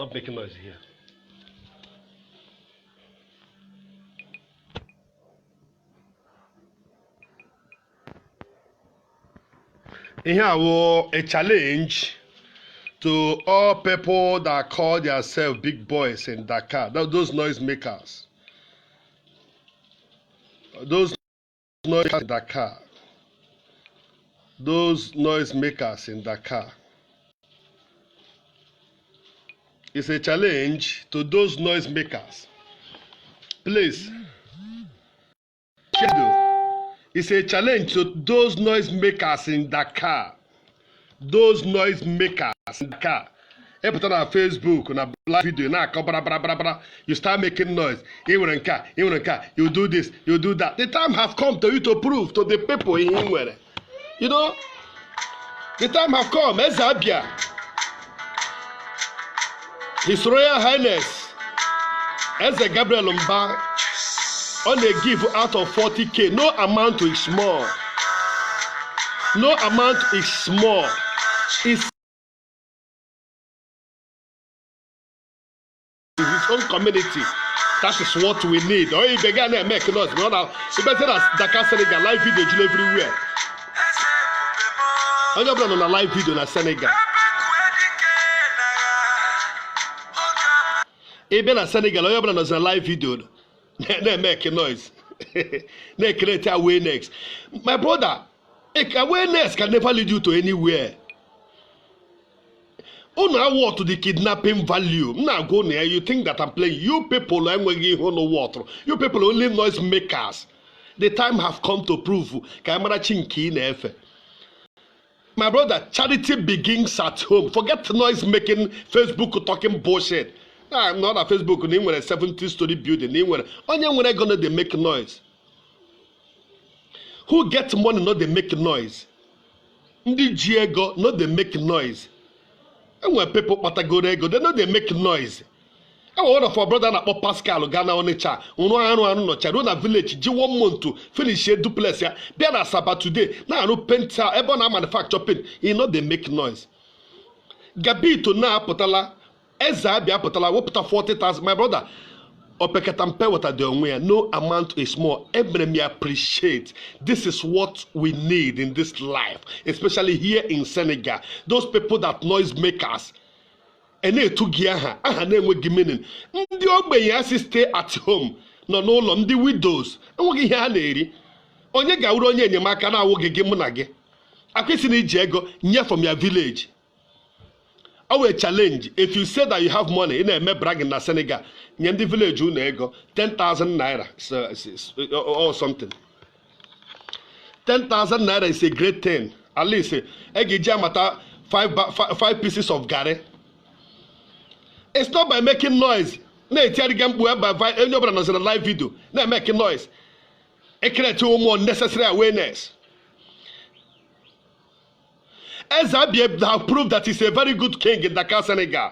Stop making noise here. Here was a challenge to all people that call themselves big boys in Dakar. Those noise makers. Those noise makers in Dakar. Those noise makers in Dakar. It's a challenge to those noise makers. Please. It's a challenge to those noise makers in Dakar. Those noise makers in Dakar. You put on Facebook, on a live video, you start making noise. You do this, you do that. The time has come to you to prove to the people in Inwere. You know, the time has come. Ezabia, His Royal Highness, Eze Gabriel Mba, on a give out of 40K, no amount is small. No amount is small. It's his own community. That is what we need. Or you began to make noise. You better than Dakar Senegal live video everywhere. I'm not on a live video in Senegal. Even in Senegal, I'm not on a live video. They make noise. They create awareness. My brother, awareness can never lead you to anywhere. On our war to the kidnapping value. Now go there, you think that I'm playing. You people are no water. You people only noise makers. The time have come to prove. My brother, charity begins at home. Forget noise making, Facebook talking bullshit. I'm not a Facebook name with a 70-story building. Only when I gonna they make noise. Who get money not they make noise? Ndi Diego not they make noise. And when people Patagorego, they know they make noise. And one of our brother na Pascal Ghana Onicha, no Charuna village, G 1 month to finish a duplex. Be na Sabbath today. Now no paint Ebona manufacture paint. You know they make noise. Gabi to na potala. Eza bia potala wo put 40,000. My brother, opekatampe what are the no amount is small. Everybody appreciate. This is what we need in this life, especially here in Senegal. Those people that noise makers. And they took here, name we giminin. The ogbe stay at home. No, the widows. And we here neri. Onye ga uro onye enyemaka na awo gege munage. Akwesi ni jego nye from your village. Our challenge, if you say that you have money in a brag in Senegal, in the village you nego 10,000 naira or something. 10,000 naira is a great thing. At least five pieces of gari. It's not by making noise. By a live video. Not making noise. It creates more necessary awareness. Ezabie have proved that he's a very good king in Dakar, Senegal.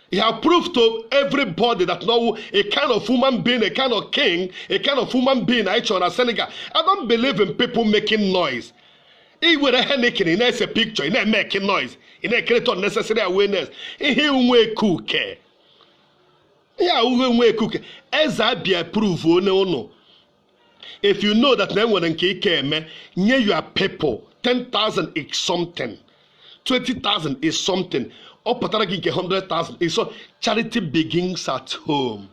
He have proved to everybody that no, a kind of human being, a kind of king, a kind of human being, in Senegal. I don't believe in people making noise. He will making in a picture, in a making noise, in a create unnecessary awareness. He will cook. Yeah, we cook. Ezabie prove no. If you know that no one can near your people. 10,000 is something. 20,000 is something. Or Pataraki 100,000 is so. Charity begins at home.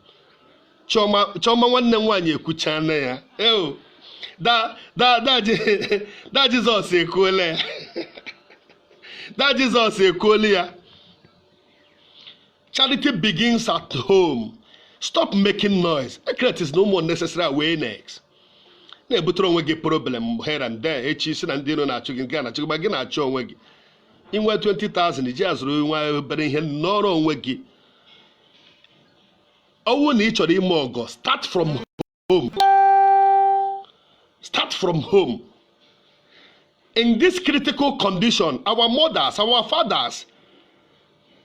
Choma one ye kuchana ya. Oh, that Jesus a cool. That Jesus a cool. Charity begins at home. Stop making noise. It is no more necessary awareness. But we get problem here and there. Each and dinner na chicken Ghana. Chicken bagin na chon wegi. In 20,000, the jazz room while bedding him no on wegi. Oh, each of them more start from home. Start from home. In this critical condition, our mothers, our fathers,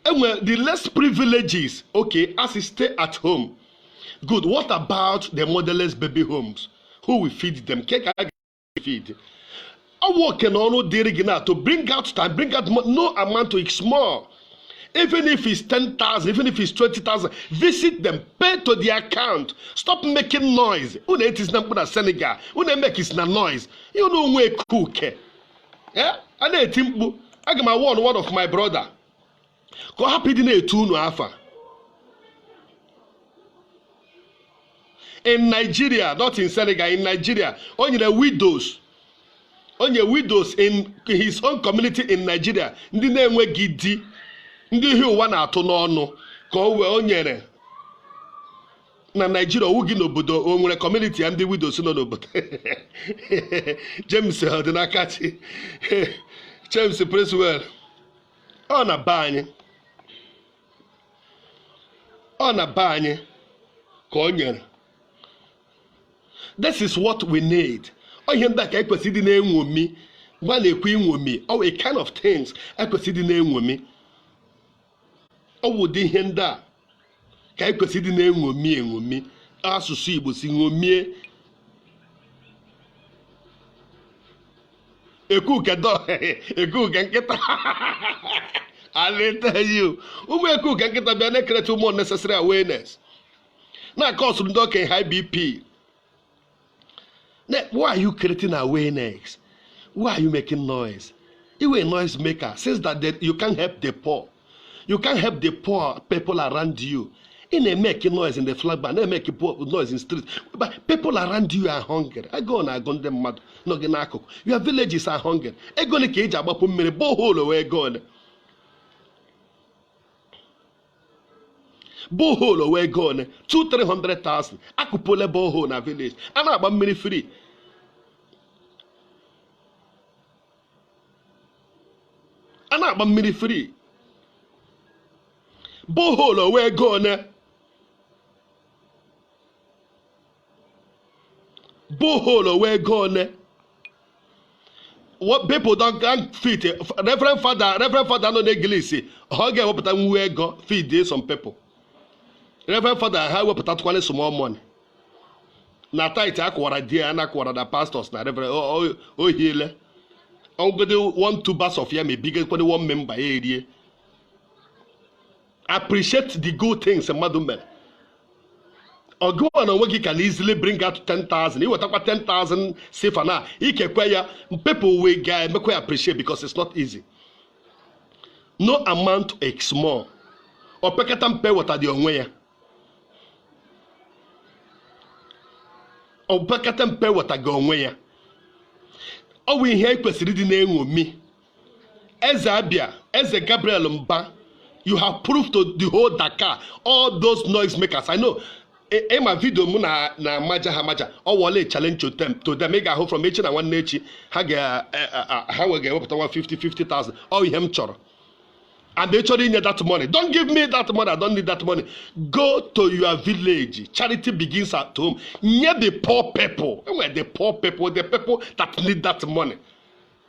and the less privileges, okay, as they stay at home. Good. What about the motherless baby homes? Who will feed them? Cake I feed. I work on no derigina to bring out time, bring out no amount to small. Even if it's 10,000, even if it's 20,000, visit them, pay to the account. Stop making noise. Une it is not na Senegal. Une make is na noise. You know we cook. Yeah? I need timbu. I get my one of my brother. Go happy dinner to no afa. In Nigeria, not in Senegal, in Nigeria, only the widows. Only widows in his own community in Nigeria. Ndị na-enweghị di, ndị ihe ụwa na-atụ n'ọnụ ka o wee o nyere na Nigeria owu gị n'obodo o nwere community ya ndị widows nọ n'obodo. James Odinakachi, James Preswell, ọ na-ba anyị. Ọ na-ba anyị ka o nyere. This is what we need. Oh, you that I could see the name with me. While they queen with me. Oh, a kind of things I could see the name with me. Oh, would they hinder? I could see the name with me and with me. As to see, but sing with me. A cook a dog, a cook and get. I'll tell you. Who will cook and get a banana to more necessary awareness? Now, cause some dog and high BP. Why are you creating awareness? Why are you making noise? You a noise maker. Says that you can't help the poor. You can't help the poor people around you. In a making noise in the flag bar, they make noise in the streets. But people around you are hungry. I go on, I go on them mad. No genako. Your villages are hungry. I go on cage about put me borehole away gone. Borehole away gone. 200,000-300,000. I could pull a borehole in a village. And I'm money free. And I'm money free. Borehole away gone. Borehole away gone. What people don't feed Reverend Father no neglisi. How get what time we go feed some people. Reverend Father, how we put out quite small money. Na tight akwara dia na akwara the pastors na Reverend oh healer. I'm going to 1-2 bars of yam bigger than one member area. Appreciate the good things, madam. Or go on and work, you can easily bring out 10,000. You will talk about 10,000 safer now. You can acquire people will get appreciate because it's not easy. No amount is small. Or pekatam pay what are the onway. Or pekatam pay what are going away. Oh, we hear question the name of me. Eze Abia, Eze Gabriel Mba, you have proved to the whole Dakar, all those noise makers. I know. In my video, na maja hamaja. Or wale challenge to them. To them, make a home from each and one nature. How we get up to 50,000. Oh, him choro. And they actually need that money. Don't give me that money. I don't need that money. Go to your village. Charity begins at home. Near the poor people. And where the poor people, the people that need that money.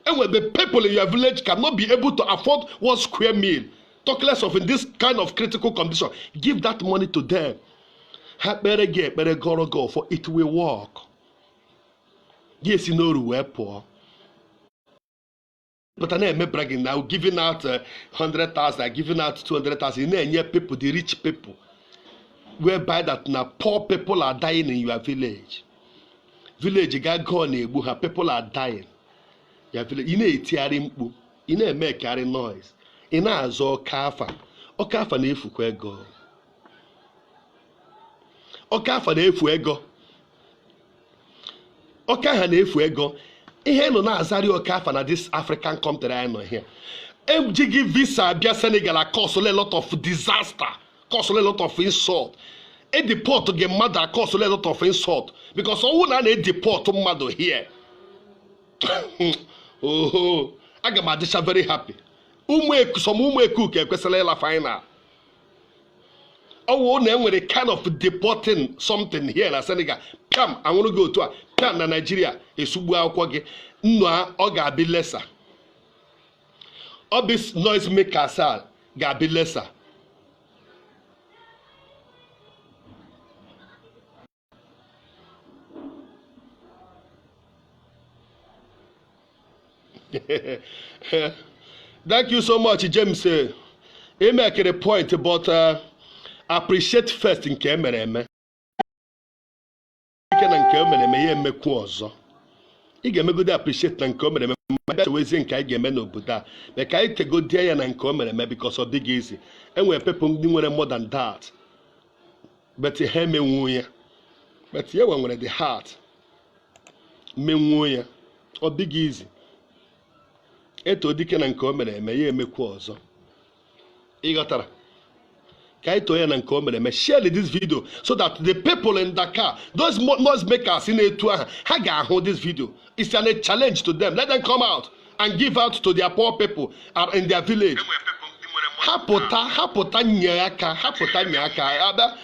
And where the people in your village cannot be able to afford 1 square meal. Talk less of in this kind of critical condition. Give that money to them. Better go for it will work. Yes, you know we're poor. But I am bragging now, giving out 100,000, giving out 200,000. You know, people, the rich people, whereby that now poor people are dying in your village. Village got gone, people are dying. Your village, you know, it's tearing, you know, make carry noise. You know, as all kafa, or kafa ne fuego. Okafa na-efu ego. Okaha na-efu ego. Ihe no na azari Okafa na this African country I know here. MGG visa abia Senegal cause a lot of disaster, cause a lot of insult. E deport to get mother cause a lot of insult because all na deport to mother here. Oh, aga ma disha very happy. Some umu ke kwesela la final. Oh, now with a kind of deporting something here in Senegal. Come, I want to go to a come na Nigeria. A subu akwage. No, or gabi lesser. All this noise makers are gabi lesser. Thank you so much, James. make a point, but appreciate first in Kemereme. You can make ọzọ. Ị ga-emego dị appreciate na nke o mere eme wezi nke anyị ga-eme n'obodo a na ka anyị tegodie ya na nke o mere eme because ọ dịghị easy. Enwere people ndị nwere more than that, but ha emenwuo ya, but ya nwere the heart menwuo ya, ọ dịghị easy. Eto dike na nke o mere eme ya emekwa ọzọ. Ị ghọtara? Ka anyị too ya na nke o mere eme, share this video so that the people in Dakar, those noise makers in etu aha, ha ga-ahụ this video. It's a challenge to them. Let them come out and give out to their poor people in their village. Hapụta nye aka ada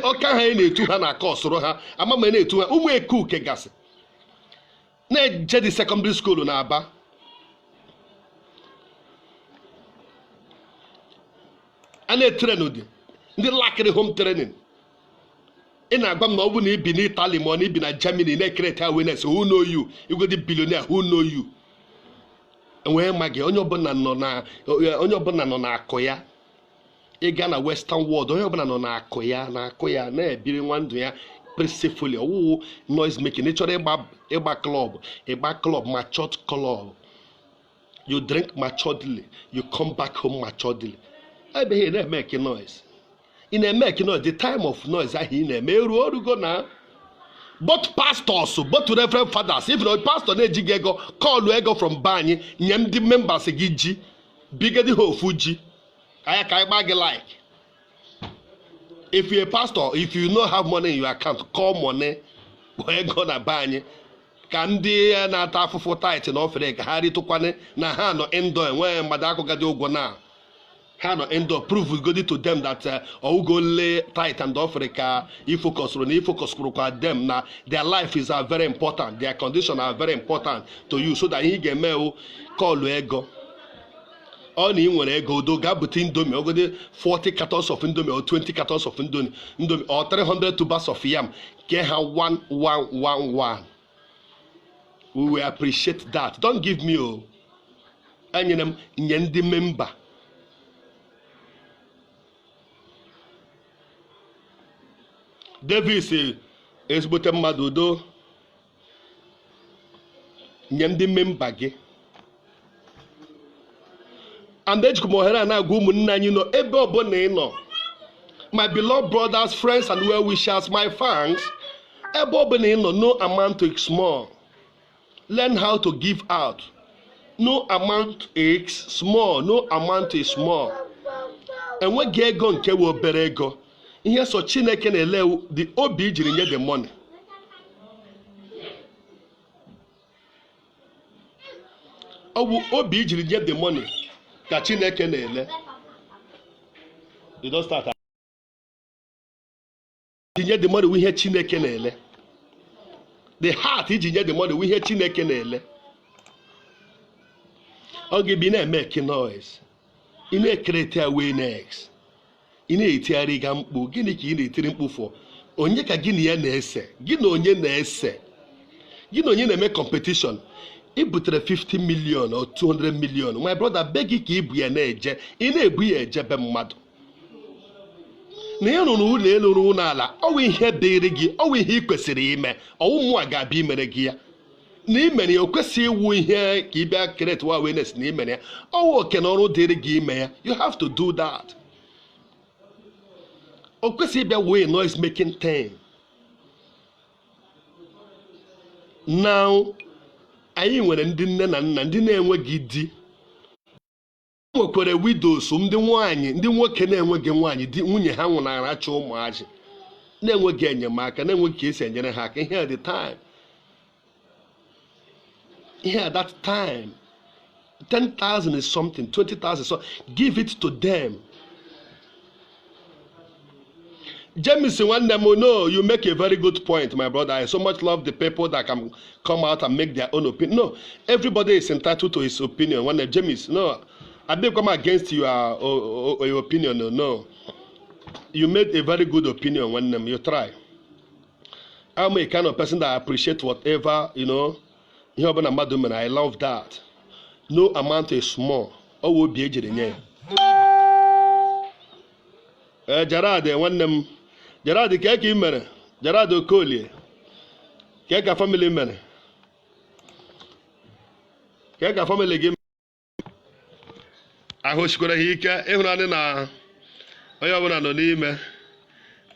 ọka ha na-etu ha na kọsụrụ ha amama na-etu ha ụmụ eku kegasị na-eje the secondary school na Aba. A na-etrenu dị ndị lakịrị home training. Ị na-agwa m na ọ bụ na ibi n'Italy ma ọ na ibi na Germany na-ekrete awareness, who know you? You go the billionaire, who know you? Enwee ma gị onye ọbụla nọ na akụ ya. Ị gaa na western world, onye ọbụla nọ na akụ ya na-ebiri nwa ndụ ya peacefully. Ọwụwụ noise making. Ị chọrọ ịgba club matured club. You drink maturedly, you come back home maturedly. I be here make noise. In a make noise, the time of noise I hear in a go now. But pastors, but reverend fathers, if no pastor Nejigego, call Luego from Bani, Nyam the members a giji, bigger the whole Fuji. I bag like. If you're a pastor, if you don't have money in your account, call money, we're gonna ban Kandi na tafu for tight and off like Harry to Kwane, na no endo and where Madako Gadio go now. Hano end up prove we go to them that or go lay tight and Africa focus them now their life is very important, their condition are very important to you so that he can mail call ego. Only when ego do gap between Indomie or go 40 cartons of Indomie or 20 cartons of Indomie or 300 tubers of yam. Get her 1. We will appreciate that. Don't give me the member. David say ezigbote mmadụ udo nye ndị memba gị and ejikwa m ohere a na-agwa ụmụnne anyị nọ ebe ọbụla ị nọ, my beloved brothers, friends and well wishers, my fans, ebe ọbụla ị nọ, no amount is small. Learn how to give out. No amount is small. No amount is small. Enweghị ego nke we obere ego. Ihe so Chineke na-ele the obi jiri nye the money. Owu obi jiri nye the money ka Chineke na-ele. You don't start. Jinye the money we ihe Chineke na-ele. The heart jinye the money we ihe Chineke na-ele. Oge bi na-make noise. Ị na-create awareness. Ị na-etigharị ga mkpu, gịnị ka ị na-etiri mkpu for? Onye ka gị na ya na-ese? Gị na onye na-ese? Gị na onye na-eme competition? Ị butere 50 million or 200 million. My brother, beg gị ka ị bụ ya na-eje. Ị na-ebu ya eje be mmadụ. Na ya rụrụ ụlọ elu rụrụ n'ala, ọ wụ ihe dịrị gị, ọ wụ ihe ị kwesịrị ime. Ọwụ mmụọ ga-abịa imere gị ya. Na imere ya, o kwesịghị iwu ihe ka ị bịa create awareness na imere ya. Ọ wụ oke na ọrụ dịrị gị ime ya. You have to do that. O kwesịghị ịbịa wee noise making thing. Now, anyị nwere ndị nne na nna ndị na-enweghị di. Nwekwara widows ndị nwaanyị, ndị nwoke na-enweghị nwaanyị, di nwunye ha nwụnaracha ụmụazị, na-enweghị enyemaka, na-enweghị ka esi enyere ha aka. Ihe at the time. Ihe at that time. 10,000 is something, 20,000 so give it to them. James Wandemo, no, you make a very good point, my brother. I so much love the people that can come out and make their own opinion. No, everybody is entitled to his opinion. When James, no, I didn't come against your opinion. No, you made a very good opinion when you try. I'm a kind of person that I appreciate whatever, you know. I love that. No amount is small. Or will be aged in here. Gerard nwanne m Gerard ka ị mere Gerard Okolie ka family mere ka family gị ahụ sikwara ha ike ịhụnanị na onye ọbụla nọ n'ime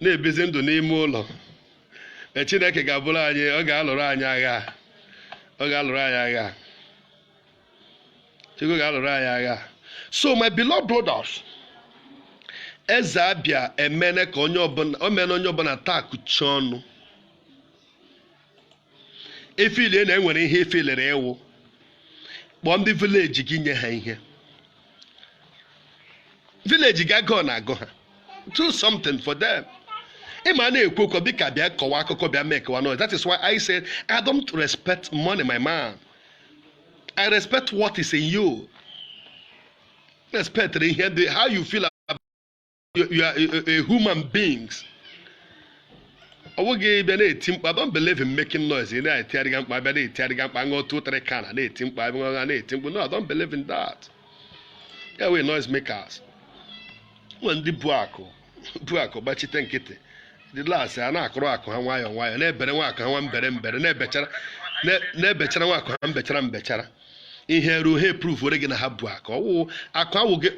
na-ebizi ndụ n'ime ụlọ Chineke ga-abụrụ anyị ọ ga-alụrụ anyị agha Chukwu ga-alụrụ anyị agha. So my beloved brothers, eze abịa emene ka onye ọbụla taa kuchi ọnụ efile na enwere ihe efilere ewu kpọọ ndị vileji gị nye ha ihe vileji gị agụọ na agụ ha do something for them. Ịma na-ekwu okwu bịka bịa kọwa akụkọ bịa mee kọwa noise. That is why I said I don't respect money, my man. I respect what is in you. Respect how you feel about you are a human beings. I don't believe in making noise. No, I don't believe in that. Yeah, we noise makers. When the buako bachite nkịtị the last a na-akụrụ akụ ha nwayọọ na-ebere nwa akụ ha mbere na-ebechara nwa akụ ha mbechara ihe ruo ha proof were gị na ha bụ akụ awụghị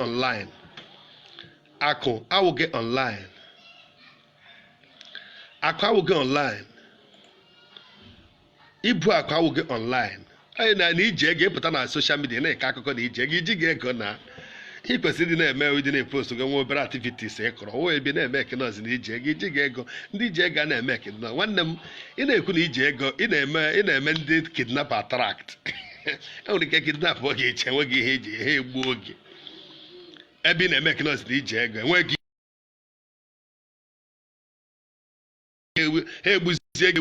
online ibu akụ awụghị online anyị na iji ego ịpụta na social media na-eke akụkọ na iji gị ego na ị kwesịrị ịdị na-eme ụdị na-epost gị nwa obere activities ịkọrọ o ebe na-eme ekenozi na iji ego ndị ji ego na-eme ekenozi. Nwanne m ị na-ekwu na iji ego ị na-eme ndị kidnap attract enwere ike kidnap oge iche enweghị ihe eji ha egbu oge ebe ị na-eme ekenozi na iji ego enweghị ha egbuzie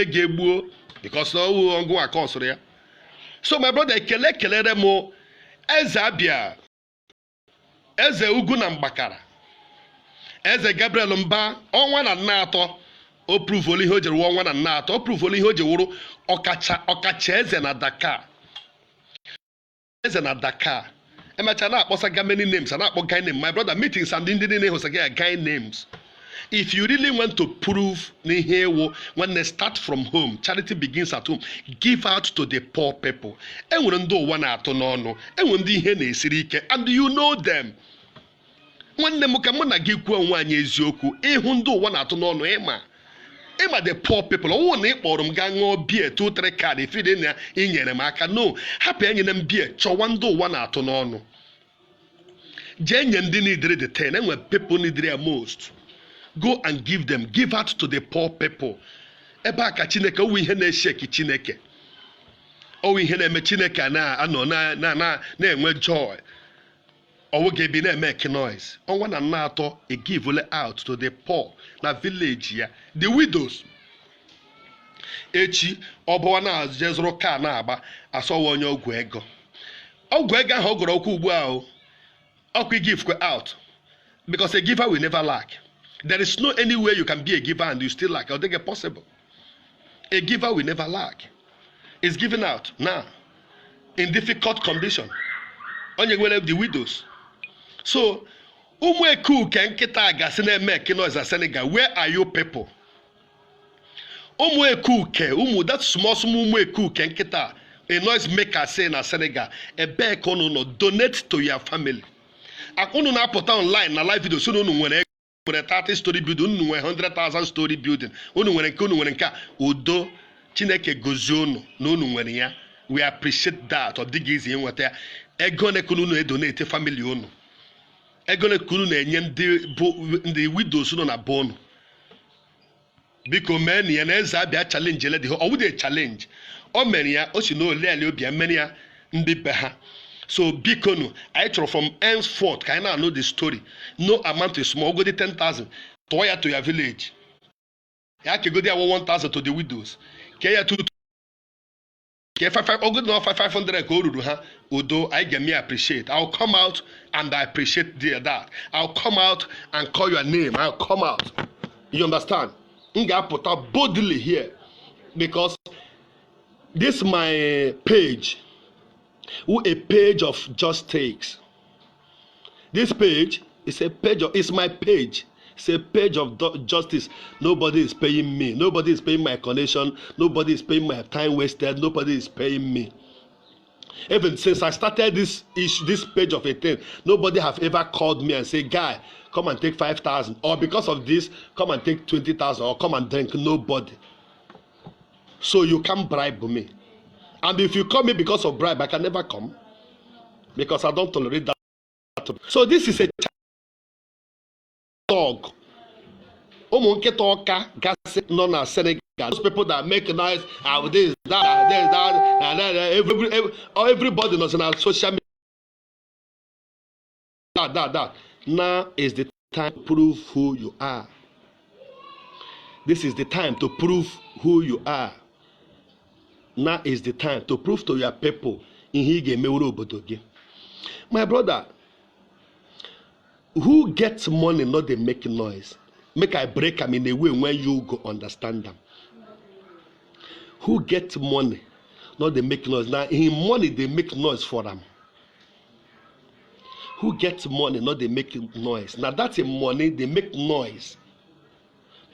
gị egbuo because ọwụ ọgụ aka ọsụrụ ya. So my brother kelere m eze abịa eze ugwu na mgbakara eze Gabriel Mba ọnwa na nna atọ o pruvolu ihe o jere ọnwa na nna atọ o pruvolu ihe o je wụrụ ọkacha eze na Dakar emecha na-akpọsa many names na-akpọ guy name. My brother meetings and ndị niile hụsa gị guy names. If you really want to prove when they start from home, charity begins at home. Give out to the poor people. And you know them. When the mukamona give one yezoku, the poor people, oh, name gang or beer, 2-3 card, if you didn't in Yenemaka, no, happy in them beer, chawando one at no. Jen didn't need the 10, and when people need their most. Go and give out to the poor people. Eba ka Chineke o ihe na-esheki Chineke. O ihe na-eme Chineke na-enwe joy. O ge bi na-make noise. Onwa na nna atọ e give out to the poor na village ya. The widows. Echi ọbụwa na jezuru ka na-agba asọwa onye ogwu ego. Ogwu ego ahụ ogoro okwu ugbu ahụ. Okwu give out. Because a giver will never lack. There is no any way you can be a giver and you still lack. I don't think it's possible. A giver will never lack. It's given out now in difficult condition. Only the widows. So, Senegal, where are you people? That small a noise maker say in Senegal, a bear donate to your family. I couldn't put online a live video soon when 30-story building, 100,000 story building. Udo Chineke gozi unu ya. We appreciate that. Or dig easy in water. Ego ne kunu donate family unu. Ego ne kunu enye ndị widows unu na bonu. Biko meni ya na eze abịa challenge le dị. O wude challenge. O meni ya o si no le obi meni ya ndị be ha. So Bikono, I throw from henceforth, can I know the story? No amount is small, go to 10,000 to your village. I can go there 1,000 to the widows. Can you 500 go to her? Although I get me appreciate. I'll come out and I appreciate that. I'll come out and call your name. I'll come out. You understand? I put up boldly here because this is my page. Who a page of just takes. This page is a page of, it's my page. It's a page of justice. Nobody is paying me. Nobody is paying my connection. Nobody is paying my time wasted. Nobody is paying me. Even since I started this issue, this page of a thing, nobody have ever called me and say, "Guy, come and take 5,000," or because of this, come and take 20,000, or come and drink. Nobody. So you can't bribe me. And if you call me because of bribe, I can never come because I don't tolerate that. So this is a dog. Those people that make noise, this, that, everybody knows on our social media. That. Now is the time to prove who you are. This is the time to prove who you are. Now is the time to prove to your people in Hige. My brother, who gets money, not they make noise. Make I break them in a way when you go understand them. Who gets money, not they make noise. Now in money they make noise for them. Who gets money, not they make noise. Now that's a money they make noise.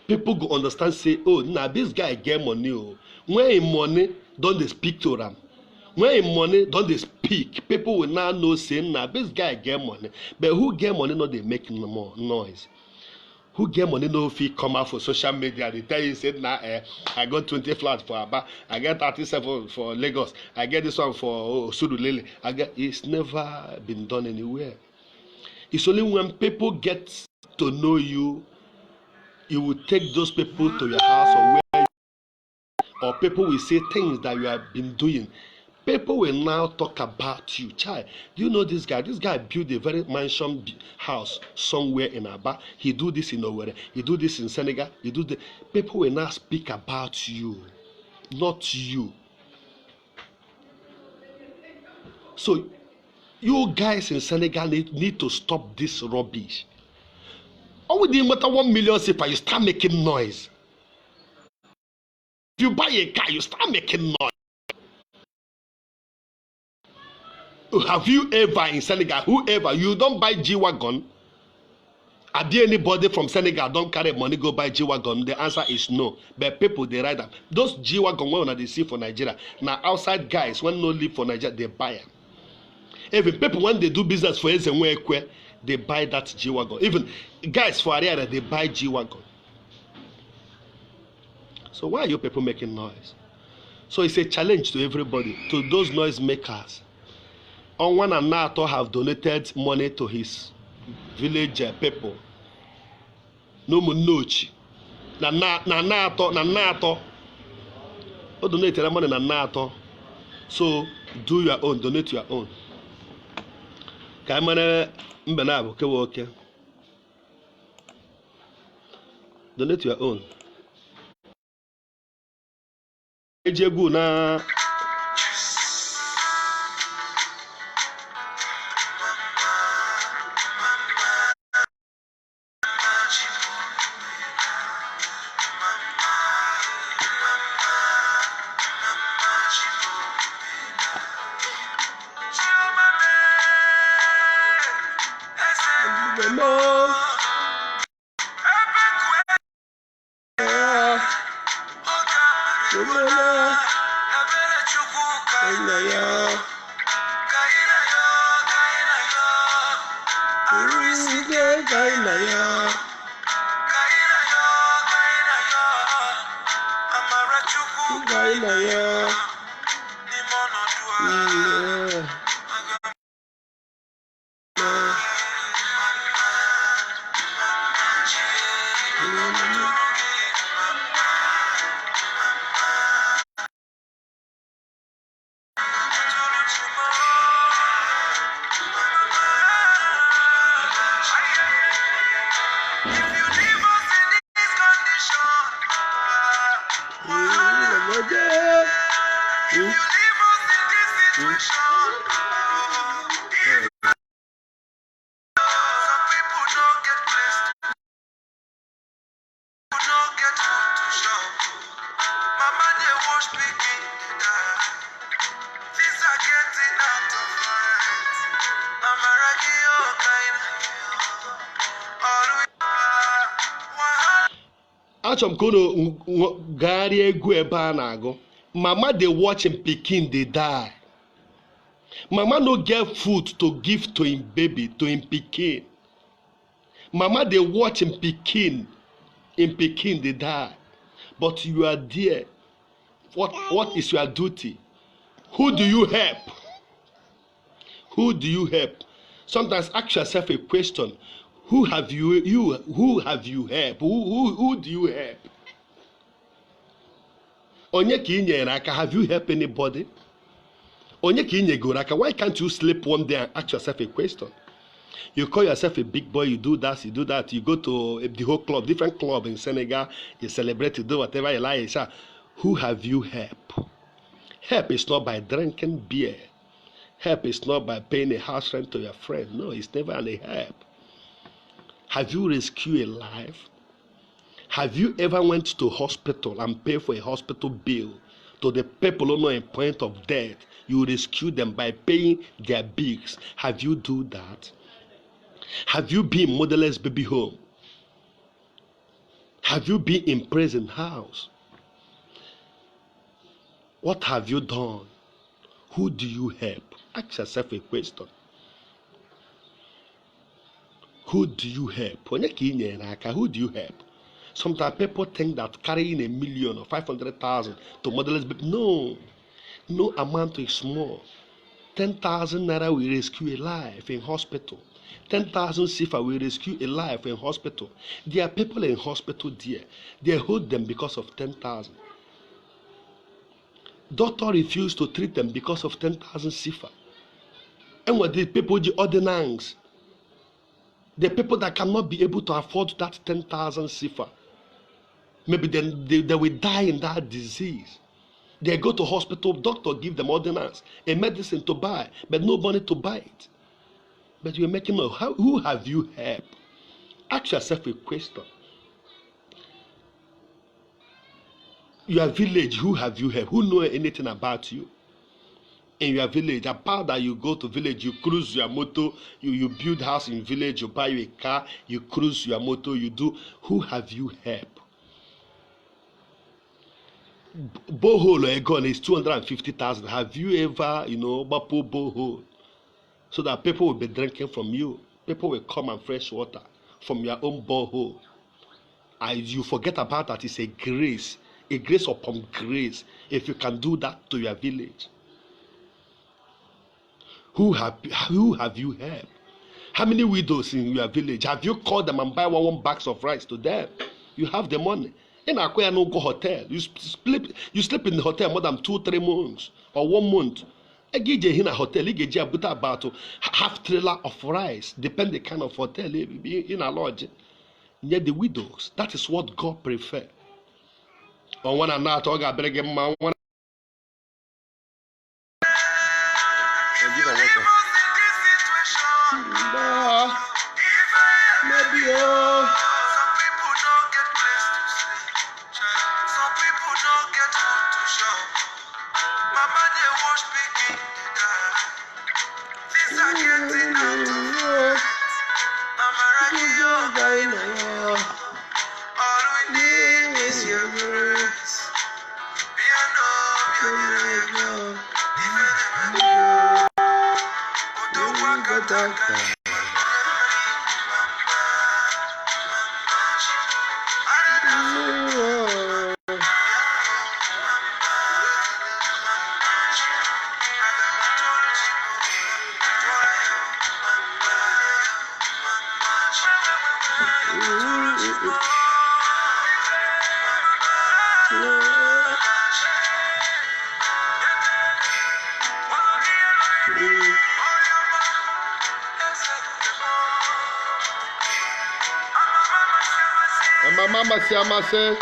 People go understand, say, oh, now this guy get money. Oh. When in money, don't they speak to them? When in money, don't they speak? People will now know, saying, now this guy get money. But who get money, not they make more noise? Who get money, no fee come out for social media? They tell you, say, nah, I got 20 flats for Aba. I get 37 for Lagos. I get this one for Surulere. It's never been done anywhere. It's only when people get to know you, you will take those people to your house or where or people will say things that you have been doing. People will now talk about you. Child, do you know this guy? This guy built a very mansion house somewhere in Aba. He do this in Owerri. He do this in Senegal. He do the. People will now speak about you, not you. So, you guys in Senegal need to stop this rubbish. Or with the matter 1 million CFA, you start making noise. If you buy a car, you start making noise. Have you ever in Senegal, whoever, you don't buy G-Wagon? Are there anybody from Senegal don't carry money go buy G-Wagon? The answer is no. But people, they ride them. Those G-Wagon, when they see for Nigeria, now outside guys, when no live for Nigeria, they buy them. Even people, when they do business for Ezenwe, they buy that G-Wagon. Even guys for Ariara, they buy G-Wagon. So why are you people making noise? So it's a challenge to everybody, to those noise makers. One and Nato have donated money to his village people. No munochi. Na Nato. Oh, donate money na Nato. So do your own, donate your own. Kamana mbenabo kewoke. Donate your own. Ejegu na Achọm kono gari egwu ebe a na-agụ. Mama dey watch him pikin dey die. Mama no get food to give to him baby, to him pikin. Mama dey watch him pikin dey die. But you are there. What is your duty? Who do you help? Who do you help? Sometimes ask yourself a question. Who have you helped? Who do you help? Onye ka inyere aka? Have you helped anybody? Onye ka inyegoro aka? Why can't you sleep one day and ask yourself a question? You call yourself a big boy, you do that, you go to the whole club, different club in Senegal, you celebrate, you do whatever you like. Who have you helped? Help is not by drinking beer. Help is not by paying a house rent to your friend. No, it's never any help. Have you rescued a life? Have you ever went to hospital and paid for a hospital bill to the people who are in point of death? You rescue them by paying their bills. Have you do that? Have you been in motherless baby home? Have you been in prison house? What have you done? Who do you help? Ask yourself a question. Who do you help? Who do you help? Sometimes people think that carrying $1 million or 500,000 to motherless baby, no amount is small. 10,000 naira will rescue a life in hospital. 10,000 CFA will rescue a life in hospital. There are people in hospital there. They hold them because of 10,000. Doctor refused to treat them because of 10,000 CFA. And what the people, the ordinance, the people that cannot be able to afford that 10,000 CFA, maybe then they will die in that disease. They go to hospital, doctor give them ordinance, a medicine to buy, but no money to buy it. But you're making money. Who have you helped? Ask yourself a question. Your village, who have you helped? Who know anything about you? In your village, apart that you go to village, you cruise your motor, you build house in village, you buy you a car, you cruise your motor, you do. Who have you helped? Borehole Egon is 250,000. Have you ever, bapo borehole? So that people will be drinking from you. People will come and fresh water from your own borehole. And you forget about that. It's a grace upon grace. If you can do that to your village. Who have you helped? How many widows in your village? Have you called them and buy one bags of rice to them? You have the money. In Akoya no go hotel. You sleep in the hotel more than 2-3 months or 1 month. I give you in a hotel. I give you about half trailer of rice. Depend the kind of hotel in a lodge. Yet the widows. That is what God prefer. On one another, talk about bring man one. Mama say,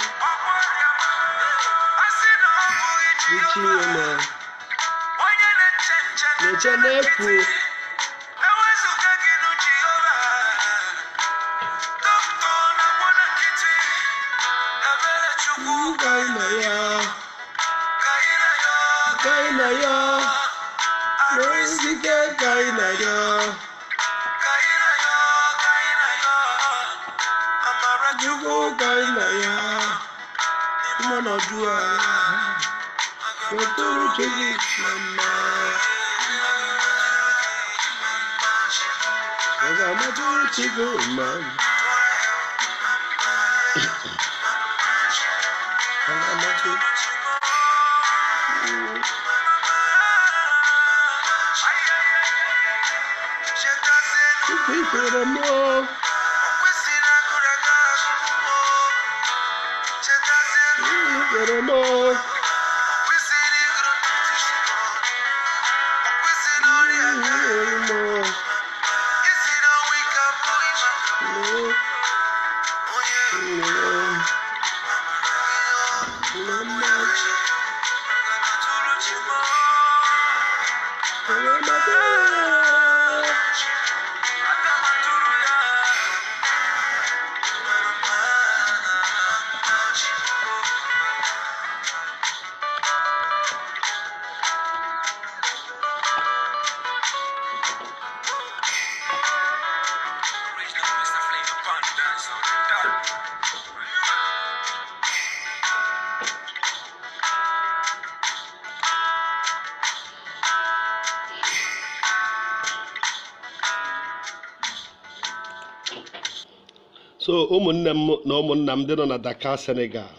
So ụmụnne m na ụmụnna m ndị nọ na Dakar, Senegal,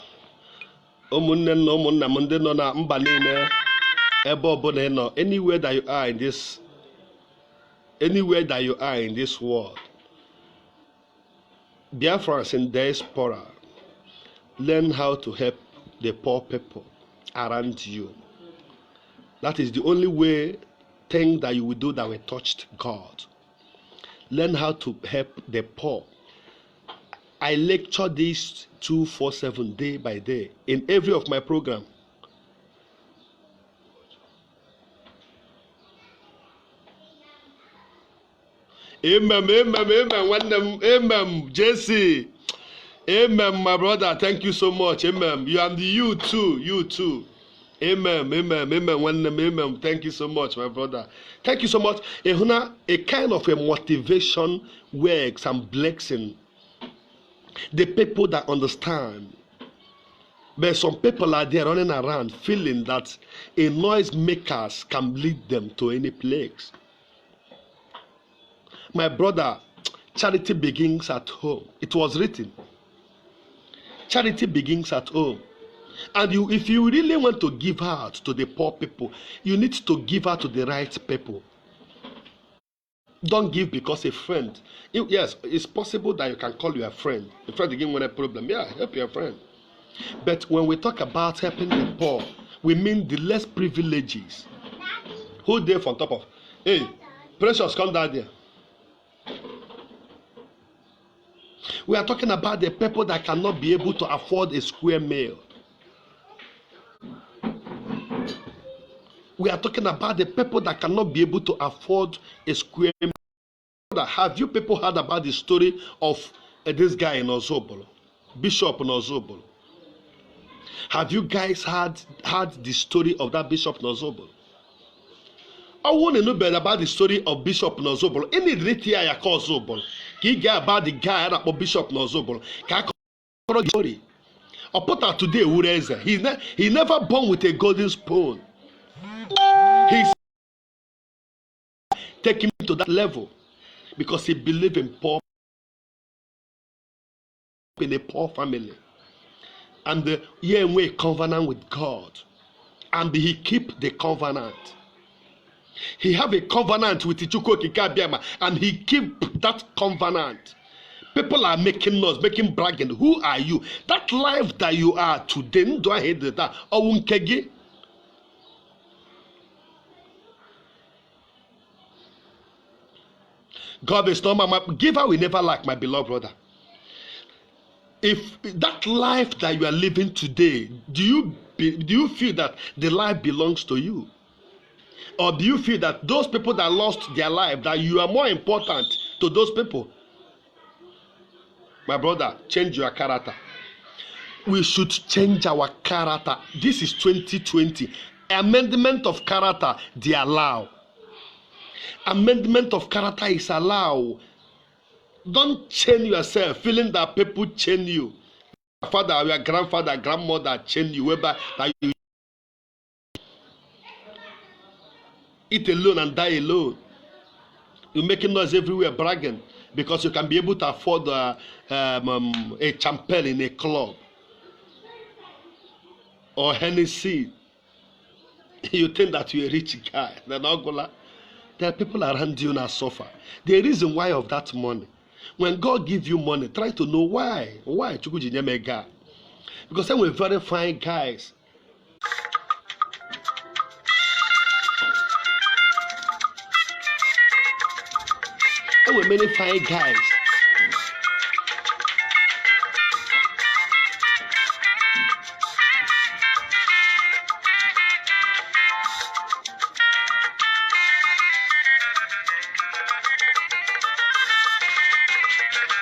ụmụnne m na ụmụnna m ndị nọ na mba niile ebe ọbụla ị nọ, anywhere that you are in this world, Biafrans in diaspora, learn how to help the poor people around you. That is the only thing that you will do that will touch God. Learn how to help the poor. I lecture this 247 day by day in every of my program. Amen, Jesse. Amen, my brother. Thank you so much. Amen. You and you too. Amen. Amen. Thank you so much, my brother. Thank you so much. A kind of a motivation works and blessing the people that understand. But some people are there running around feeling that a noise makers can lead them to any place. My brother, charity begins at home. It was written. Charity begins at home. And if you really want to give out to the poor people, you need to give out to the right people. Don't give because a friend. Yes, it's possible that you can call your friend. A friend again when a problem. Yeah, help your friend. But when we talk about helping the poor, we mean the less privileges. Who there from top of? Hey, Precious, come down there. We are talking about the people that cannot be able to afford a square meal. We are talking about the people that cannot be able to afford a square meal. Have you people heard about the story of this guy in Ozobolo, Bishop in Ozobolo? Have you guys heard the story of that Bishop in Ozobolo? I want to know better about the story of Bishop in Ozobolo. Any detail I call Ozobolo. Can you get about the guy that Bishop in Ozobolo? Can I call the story? I put out today, he never born with a golden spoon. He's taking him to that level because he believed in a poor family. And he made a covenant with God. And he keep the covenant. He have a covenant with Ichuko Kikabiama, and he keep that covenant. People are making noise, making bragging. Who are you? That life that you are today, do I hate that? Owunkegi. God is not my giver will never lack, my beloved brother. If that life that you are living today, do you feel that the life belongs to you? Or do you feel that those people that lost their life, that you are more important to those people? My brother, change your character. We should change our character. This is 2020. Amendment of character, they allow. Amendment of character is allowed. Don't chain yourself feeling that people chain you. father or your grandfather, grandmother chain you whereby that you eat alone and die alone. You're making noise everywhere, bragging because you can be able to afford a champagne in a club or Hennessy. You think that you're a rich guy. There are people around you now suffer. The reason why of that money. When God gives you money, try to know why. Why? Because then we're very fine guys. There were many fine guys.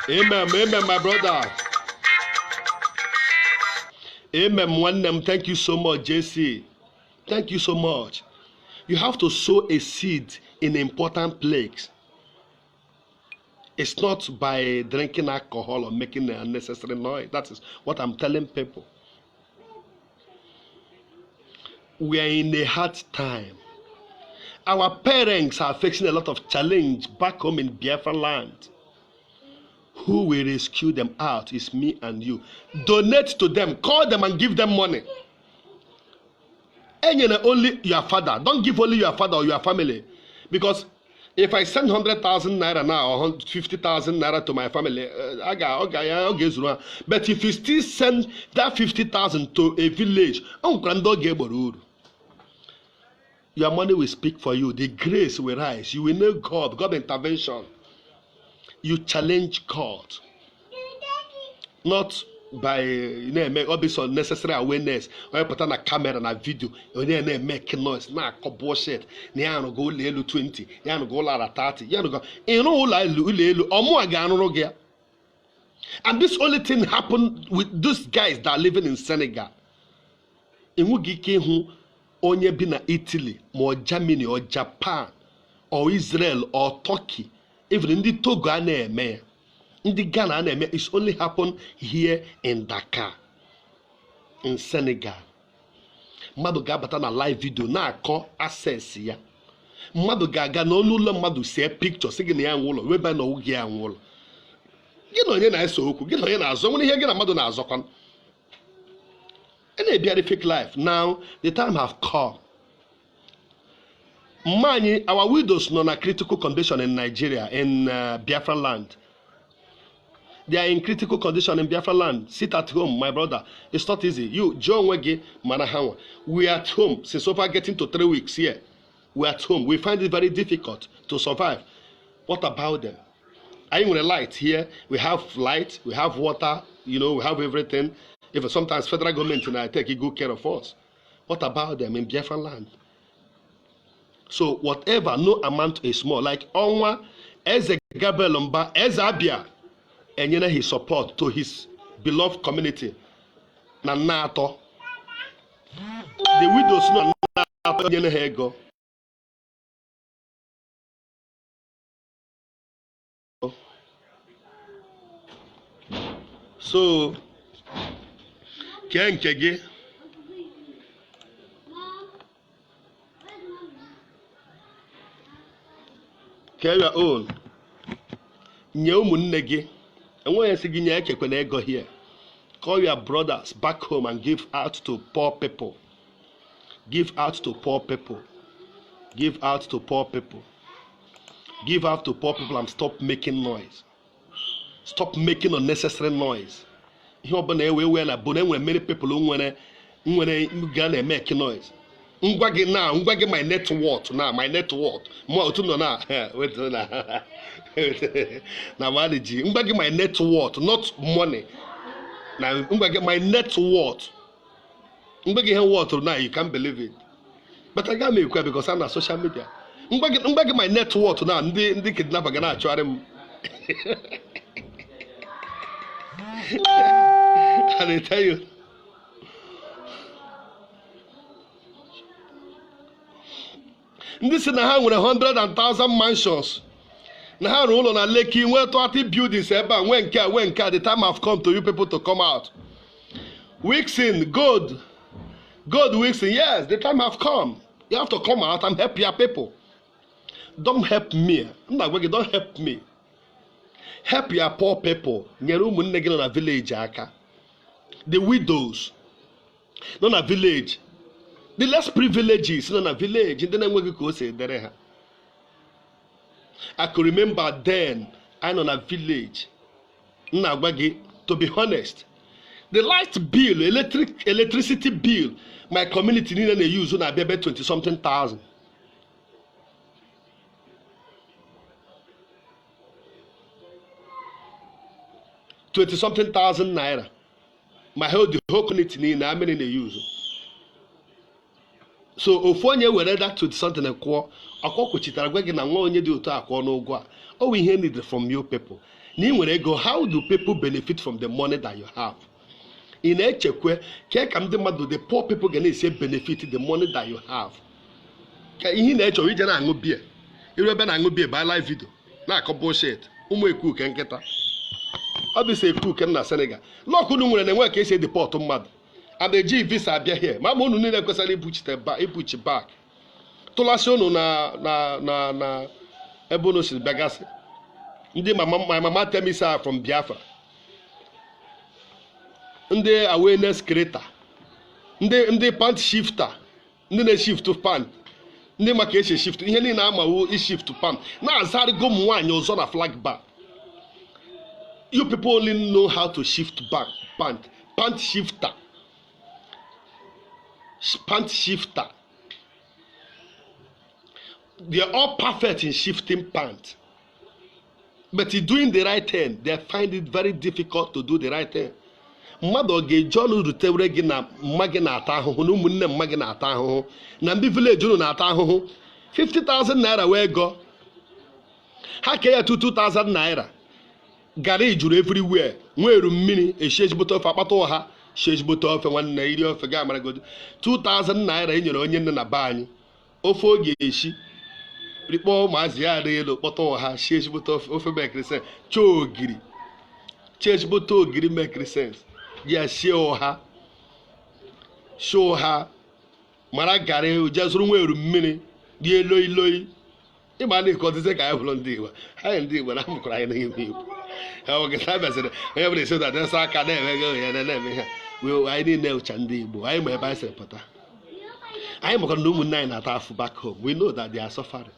Amen, amen, my brother. Amen, one name. Thank you so much, JC. Thank you so much. You have to sow a seed in important place. It's not by drinking alcohol or making unnecessary noise. That is what I'm telling people. We are in a hard time. Our parents are facing a lot of challenge back home in Biafra land. Who will rescue them out is me and you. Donate to them. Call them and give them money. And only your father. Don't give only your father or your family. Because if I send 100,000 naira now or 50,000 naira to my family, but if you still send that 50,000 to a village, your money will speak for you. The grace will rise. You will know God intervention. You challenge God, not by make all this unnecessary awareness. Or you put on a camera and a video, you make noise. Nah, bullshit. You go lelu 20, you go la 30, you go. You know lelu. Omo agano rogia. And this only thing happened with those guys that are living in Senegal. In wugike hu onye bi na Italy, or Germany, or Japan, or Israel, or Turkey. Even in the Togo in the Ghana it's only happened here in Dakar, in Senegal. Mmadụ ga-abata na live video na-akọ access ya. Mmadụ ga-aga n'ọnụ ụlọ mmadụ see picture sị gị na ya nwụlọ webe na oge ya nwụlọ. Gị na onye na-eso okwu, gị na onye na-azọ nwere ihe gị na mmadụ na-azọkwa. Na-ebiarị fake life. Now the time have come. Our widows are in a critical condition in Nigeria, in Biafra land. They are in critical condition in Biafra land. Sit at home, my brother. It's not easy. You, John Wege, Manahawa. We are at home since so far getting to 3 weeks here. We are at home. We find it very difficult to survive. What about them? Are you in a light here? We have light, we have water, we have everything. Even sometimes federal government take good care of us. What about them in Biafra land? So whatever, no amount is small. Like Onwa, Eze Gabriel Mba, Eze Abia, and his support to his beloved community. Nanato. The widows no Nato go. So Kenkege. Carry your own. Nyeomunegi. And when you see ego here, call your brothers back home and give out to poor people. Give out to poor people. Give out to poor people. Give out to poor people and stop making noise. Stop making unnecessary noise. Many people who make noise. Ngwagi my net worth now, my net worth. More to know now. Wait now. Now ngwagi my net worth, not money. Now ngwagi my net worth. Ngwagi worth now, you can't believe it. But I can't make it because I'm on social media. Ngwagi my net worth now, ndi kidnapper gonna try them. And I tell you. This is now with 100,000 mansions. Now roll on a lake in where 30 buildings. When the time have come to you people to come out. Wilson, God Wilson, yes, the time have come. You have to come out and help your people. Don't help me. Don't help me. Help your poor people. The village. The widows. Not a village. The less privileges. Not a village. And then I'm go say there. I could remember then I'm on a village. To be honest, the light bill, electricity bill, my community needed to use on a baby 20-something thousand. $20-something thousand naira. The whole community need na many they use. So if one year we read that 20-something a quarter, a quarter chitara gwegi na nwa onye di oto akwa n'ugwa. All we hear need from you people. Ni when go, how do people benefit from the money that you have? In Echekwe, the poor people can say benefit the money that you have. In nature, we don't beer. You remember beer by live video. Now, bullshit. Cook and get up. Obviously, cook and Senegal. Look, who know when work say the port of mud. And the G visa be here. My mom need a question, he put it back. Tolasono na Ebonos is Bagasi. My mama tell me sir from Biafra. Ndị awareness creator, ndị pant shifter, ndị na-shift to pant, ndị maka esi shift ihe niile amawo shift to pant na-azarịgo m nwaanyị ọzọ na flag bar. You people only know how to shift back pant shifter. They are all perfect in shifting pant, but in doing the right thing, they find it very difficult to do the right thing. Mmadụ ga-eji ọnụ rutere gị na mma gị na-ata ahụhụ na ụmụnne mma gị na-ata ahụhụ na ndị village unu na-ata ahụhụ 50,000 naira wee go ha ka ya 2,000 naira gari juru everywhere nweru mmiri eshejibụta ofe akpata ụha shejibụta ofe nwanne iri ofe ga amaragodo 2,000 naira enyere onye nne na be anyị ofe oge eshi rikpọ maazị ya arị elu kpọta ụha shejibụta ofe mekiri sense chogiri chejibụta ogiri mekiri sense ya show her mara gari ujazuru nweru mmiri dị eloi ịma na ikozize ka ya bụrụ ndị Igbo ha ndị Igbo na mkọrọ anyị n'ime Igbo ha oge ta besịrị onye bụla esi ụda nsọ aka na-eme ya na-eme ha anyị niile ụcha ndị Igbo anyị ma ebe anyị si pụta anyị makọrọ na ụmụnne anyị na-ata afụ back home. We know that they are suffering,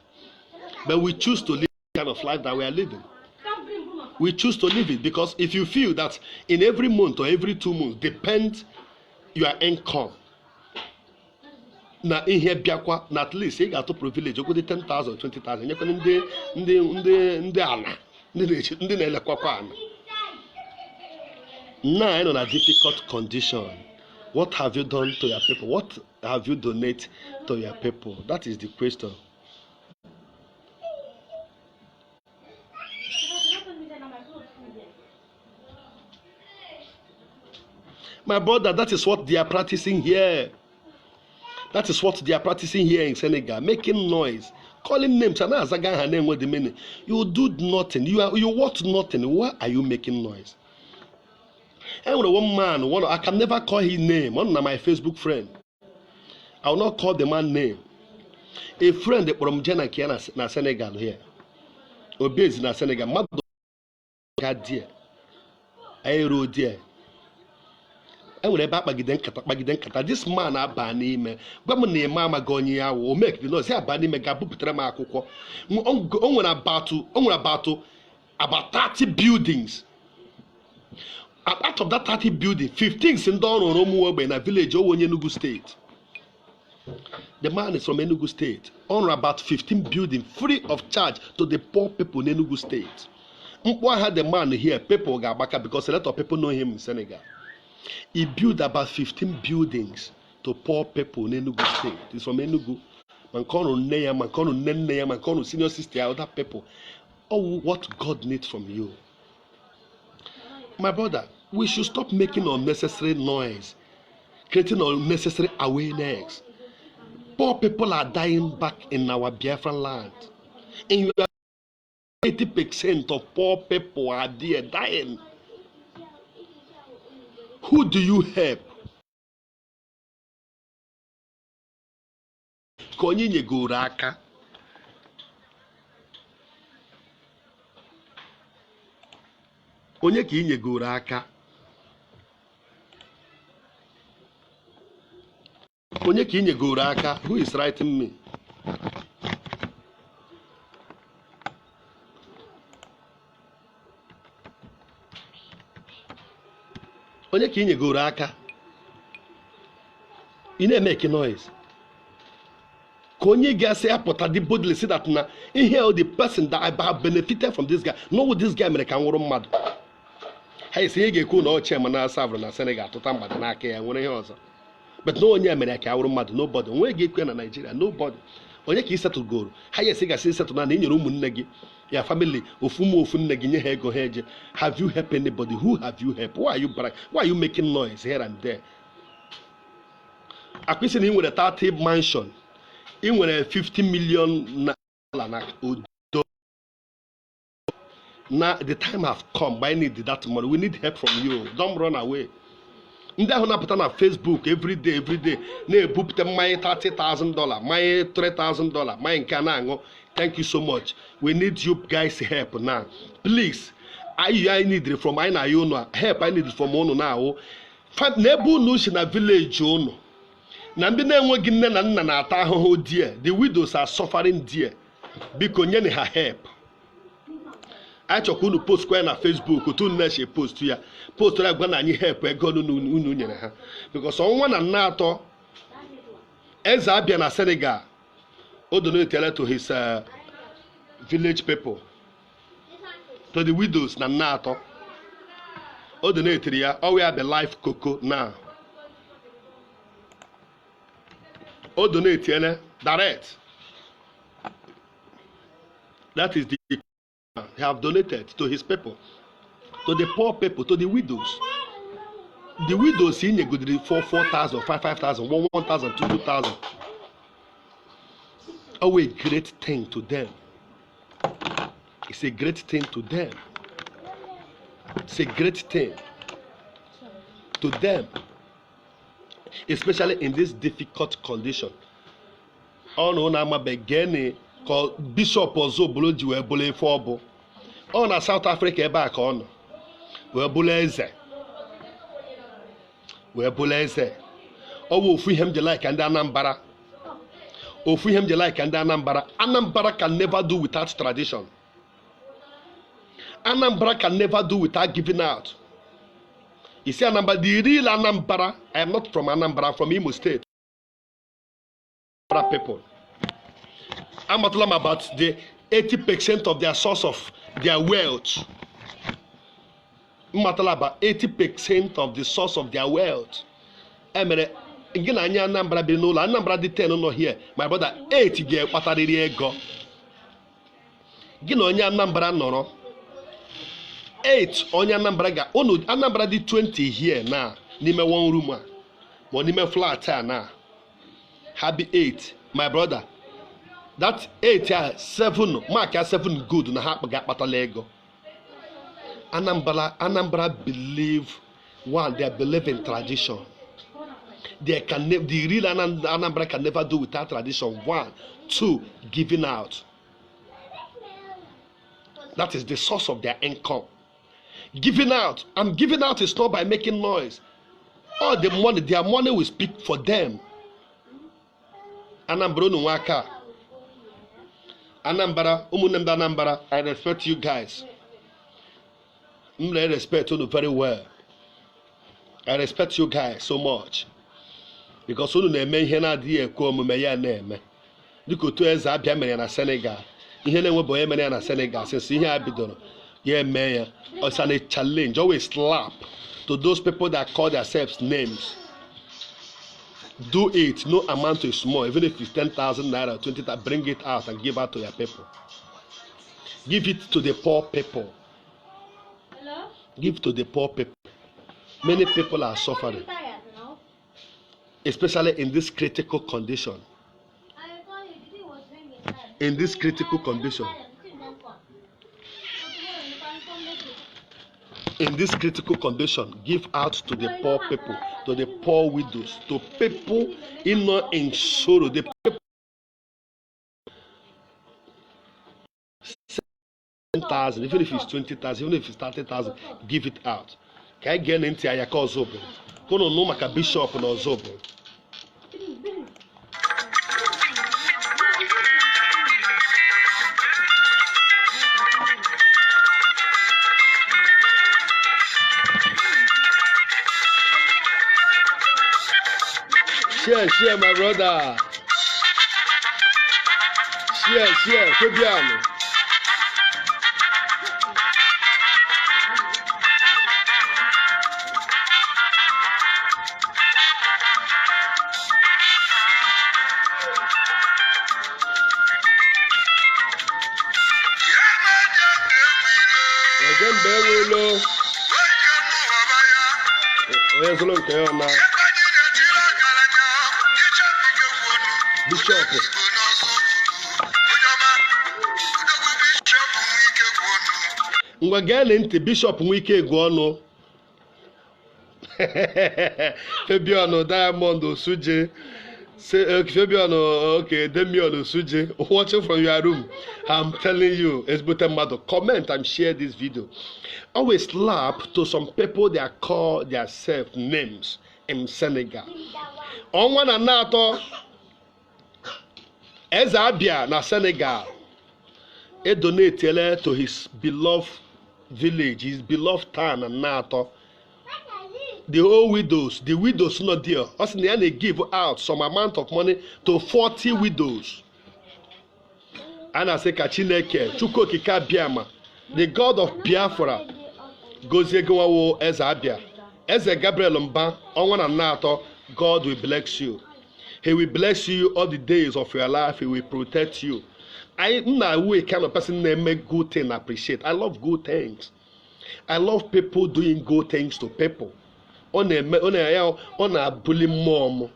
but we choose to live the kind of life that we are living. We choose to live it because if you feel that in every month or every 2 months depends your income, na ihe bịakwa na at least ị ga-atụ privilege okwu dị 10,000 20,000 nyekwa ndị ala ndị na-elekwakwa ana. Now I know a difficult condition. What have you done to your people? What have you donated to your people? That is the question. My brother, that is what they are practicing here. That is what they are practicing here in Senegal. Making noise, calling names. You do nothing. You want nothing. Why are you making noise? And one man, I can never call his name. One of my Facebook friend. I will not call the man name. A friend from Jena na Senegal here. Obese na Senegal. Mad dear. I wrote there. This man abanime gwamne mama gonye yawo o make the noise abanime ga buputere m akwụkwọ about 30 buildings. Out of that 30 buildings 15 si ndị ọrụ ụmụ ogbe na village onye Enugu state. The man is from Enugu state. On about 15 buildings free of charge to the poor people in Enugu state. Mkpọ had the man here people ga agbaka because a lot of people know him in Senegal. He built about 15 buildings to poor people in Enugu state. He's from Enugu. Mankono Neya, Mankono Neneya, Mankono senior sister, other people. Oh, what God needs from you. My brother, we should stop making unnecessary noise, creating unnecessary awareness. Poor people are dying back in our Biafran land. And 80% of poor people are there dying. Who do you help? ka onye nyegoro aka. Onye ka inyegoro aka. Onye ka inyegoro aka. Who is writing me? Onye ka inyegoro aka. You need to make a noise. Ka onye ga-asị apụta dị boldly say that na ihe the person that I have benefited from this guy. No, what this guy mere ka nwụrụ mmadụ. Ha isi ihe ga-ekwu na ọchị ma na-asavụrụ na Senegal tụta mmadụ n'aka ya nwere ihe ọzọ. But no onye mere ka nwụrụ mmadụ. Nobody. Onwe ga-ekwe na Nigeria. Nobody. Onye ka isetụgoro. Ha isi ga-asị isetụ na inyere ụmụnne gị. Your family, ofu nne gị nye ha ego ha eje. Have you helped anybody? Who have you helped? Why are you making noise here and there? Akwụsị na ị nwere 30 mansion. Ị nwere 50 million na Odo. Now the time have come. I need that money. We need help from you. Don't run away. Ndị ahụ na-apụta na Facebook every day na-ebupụta mmanya $30,000, mmanya $3,000, mmanya nke a na-aṅụ. Thank you so much. We need you guys help now. Please. I need it from I na help. I need it from unu now. N'ebe unu si na village unu. Na ndị na-enweghị nne na nna na-ata ahụhụ there. The widows are suffering there. Biko nyere ha help. I chọkwa unu post kwa na Facebook otu unu na-eche post ya. Post ya gwa na anyị help ego unu nyere ha. Because ọnwa na nna atọ Eze abịa na Senegal. O donated to his village people, to the widows na nna atọ. O donated ya. O wear the life cocoa now. O donated direct. That is the he have donated to his people, to the poor people, to the widows. The widows in a good for 4,000, 5,000, 1,000, 2,000. Oh, a great thing to them. It's a great thing to them. It's a great thing to them, especially in this difficult condition. Oh no, na ma begini called Bishop Ozobolo ji wee bụrụ ife ọbụ. Ọ na South Africa ebe a ka ọ nọ wee bụrụ eze. Wee bụrụ eze. Ọ bụ ofu ihe m ji like ndị Anambra. Ofu ihe m ji like ndị Anambra. Anambra can never do without tradition. Anambra can never do without giving out. You see Anambra, the real Anambra, I am not from Anambra, I'm from Imo State. People. I'm talking about the 80% of their source of their wealth. I'm talking about 80% of the source of their wealth. Emere, again, Anambra be no, Anambra di 10 no here. My brother 8 get patariri ego. Gino onye Anambra noro. 8 onye Anambra ga. Ono Anambra di 20 here now. Nime one room. Mo nime flat now. Happy 8, my brother. That 8 7 mark 7 good na ha ga patala ego. Anambra believe one, they believe in tradition. They can the real Anambra can never do without tradition. 1, 2, giving out. That is the source of their income. Giving out. And giving out is not by making noise. All the money, their money will speak for them. Anambra Nwaka. Anambra, Umunemda Anambra, I respect you guys. I respect you very well. I respect you guys so much. Because unu na-eme ihe na-adịghị ekwe omume ya na-eme. Dịka otu eze abịa mere na Senegal. Ihe na-enwebụ onye mere ya na Senegal since ihe a bidoro ya eme ya. It's a challenge, always slap to those people that call themselves names. Do it. No amount is small. Even if it's 10,000 naira, 20,000, bring it out and give out to your people. Give it to the poor people. Hello? Give to the poor people. Many people are suffering, especially in this critical condition. In this critical condition. In this critical condition, give out to the poor people, to the poor widows, to people in sorrow, the people 10,000, even if it's 20,000, even if it's 30,000, give it out. Ka anyị gee ntị anya ka ọzọ bụ ka unu nụ maka bishọp na ọzọ bụ. Share, my brother. Share, Fabiano. Bishop. Ngwa gee ntị Bishop Nwike Egwuonu. Fabiano Diamond Osuje. Fabiano, okay, Demion Osuje. Watching from your room. I'm telling you, it's better matter. Comment and share this video. Always laugh to some people that call themselves names in Senegal. On one another. Ezabia na Senegal, he donated to his beloved village, his beloved town and Nato. The old widows, the widows not there. Also, they give out some amount of money to 40 widows. And I say, Kachineke, Chuko Kika Biama, the God of Biafra, Gozegowo Ezabia, Eze Gabriel Mba, on one Nato, God will bless you. He will bless you all the days of your life. He will protect you. I'm not a kind of person that make good things appreciate. I love good things. I love people doing good things to people. On a bully mom.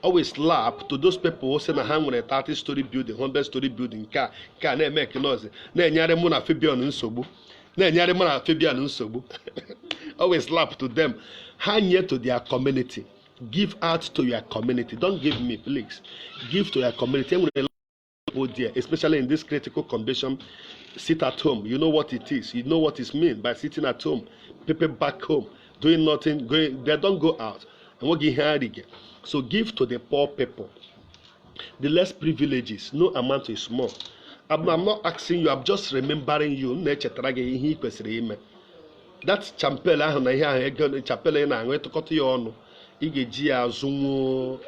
Always laugh to those people who say na hang on a 30-story building, 100-story building, car na make noise. Na enyare mo na Fabian nsogbu. Na enyare mo na Fabian nsogbu. Always laugh to them. Hang here to their community. Give out to your community. Don't give me, please. Give to your community. People there, especially in this critical condition, sit at home. You know what it is. You know what it means by sitting at home. People back home, doing nothing. They don't go out. And what get so give to the poor people. The less privileges. No amount is small. I'm not asking you. I'm just remembering you. That's champel. Champel na ngwetokoti ya ọnụ. Ị ga-eji ya azụnwuo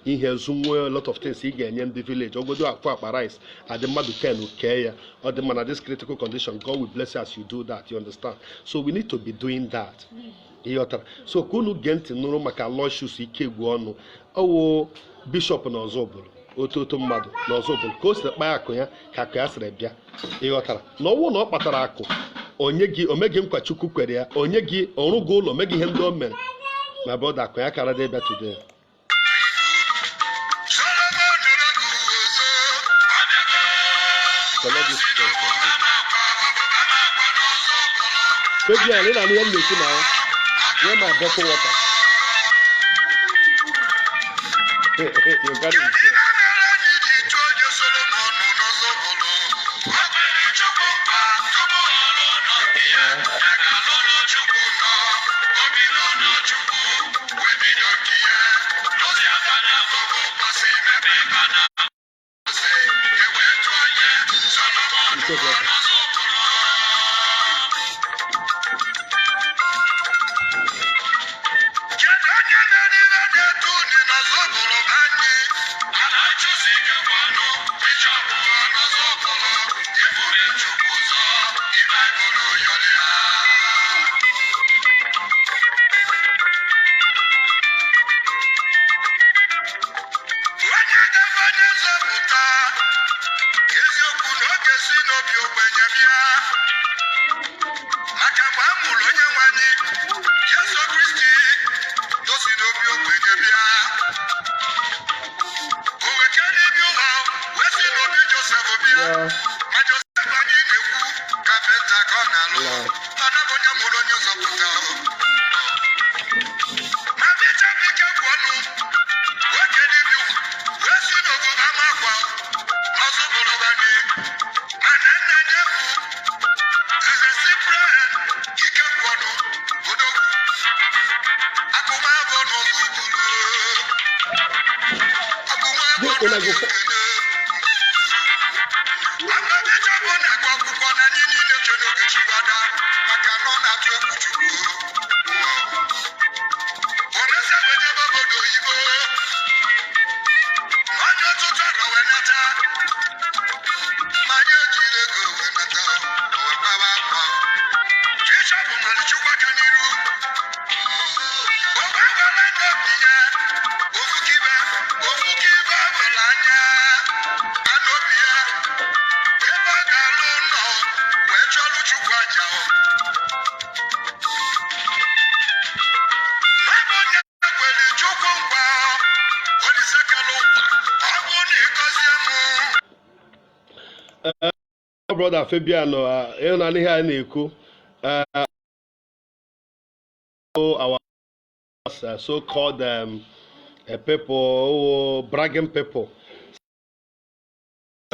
ihe azụnwuo a lot of things ị ga-enye ndị village ogodo akwa akpa rice adị mmadụ 10 kee ya ọ dị mma na this critical condition. God will bless you as you do that, you understand? So we need to be doing that. So ka unu gee ntị nụrụ maka Aloysius Ike Egwuonu. Ọwụ bishop na Ọzọbụlụ ototo mmadụ na Ọzọbụlụ ka o si kpaa akụ ya ka akụ ya sịrị bịa. Ịghọtara na ọwụ na ọ kpatara akụ onye gị omegị nkwa Chukwu kwere ya onye gị ọrụgo ụlọ omegị ihe ndị o mere. My brother, can I carry that today? Baby, I need a new machine now. Where my bottle water? You got it. Brother Fabian, ihe a na-ekwu our so-called people, bragging people.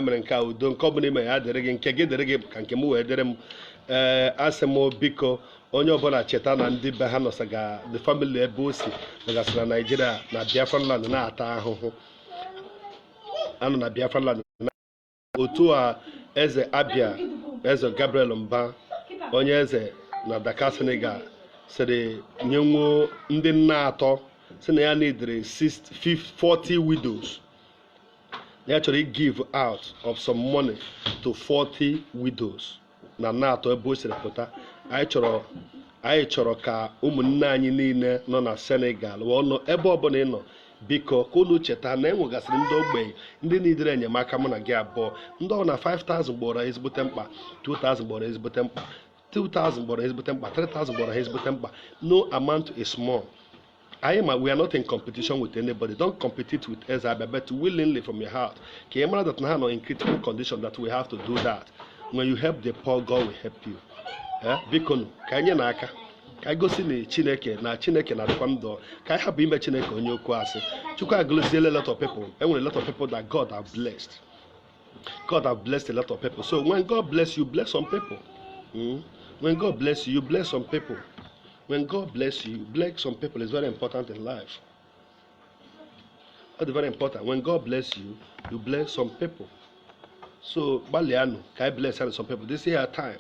Mere nke a udo nke ọbụla ime ya dịrị gị nke gị dịrị gị ka nke m wee dịrị m asị m biko onye ọbụla cheta na ndị be ha nọsaga the family ebe o si nọgasị na Nigeria na Biafra land na-ata ahụhụ anọ na Biafra land otu a eze Abia eze Gabriel Mba onye eze na Dakar Senegal sịrị nyenwo ndị nna atọ si na ya needere 40 widows. They actually give out of some money to 40 widows. Na NATO ebosi repota. Anyị chọrọ ka ụmụnne anyị niile nọ na Senegal wee nọ ebe ọbụla ị nọ biko ka unu cheta na enwegasịrị ndị ogbenye ndị niile enyemaka mụ na gị abụọ ndị ọ na 5,000 gbọrọ ezigbote mkpa, 2,000 gbọrọ ezigbote mkpa, 2,000 gbọrọ ezigbote mkpa, 3,000 gbọrọ ezigbote mkpa. No amount is small. We are not in competition with anybody. Don't compete with Ezabia, but willingly from your heart. Can you imagine that now in critical condition that we have to do that? When you help the poor, God will help you. Biko ka anyị na-aka ka anyị gosi na Chineke na kwando ka anyị hapụ ime Chineke onye okwu asị. Chukwu agọziela a lot of people. Enwere a lot of people that God have blessed. God have blessed a lot of people. So when God bless you, bless some people. When God bless you, bless some people. When God bless you, bless some people is very important in life. That's very important. When God bless you, you bless some people. So, Baliano, can I bless some people? This is our time.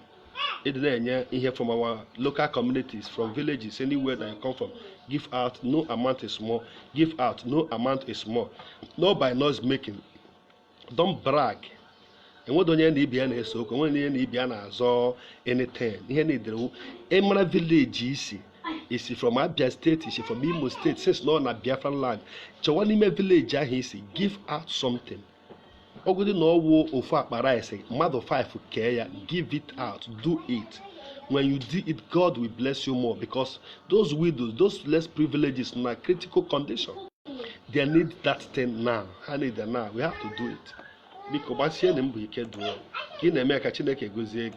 It's here from our local communities, from villages, anywhere that you come from. Give out, no amount is small. Give out, no amount is small. No by nose making. Don't brag. And what don't you need be an so when you need be an azor anything. Here need the Emra village is from Abia State, is from Imo State, since no na Biafra land. Chawanime village ahisi give out something. Ogudi no wo ofa akpara say mother 5 care give it out, do it. When you do it, God will bless you more because those widows, those less privileges in a critical condition. They need that thing now. I need that now. We have to do it. Because once you know you can do it. In America, Chineke gozie.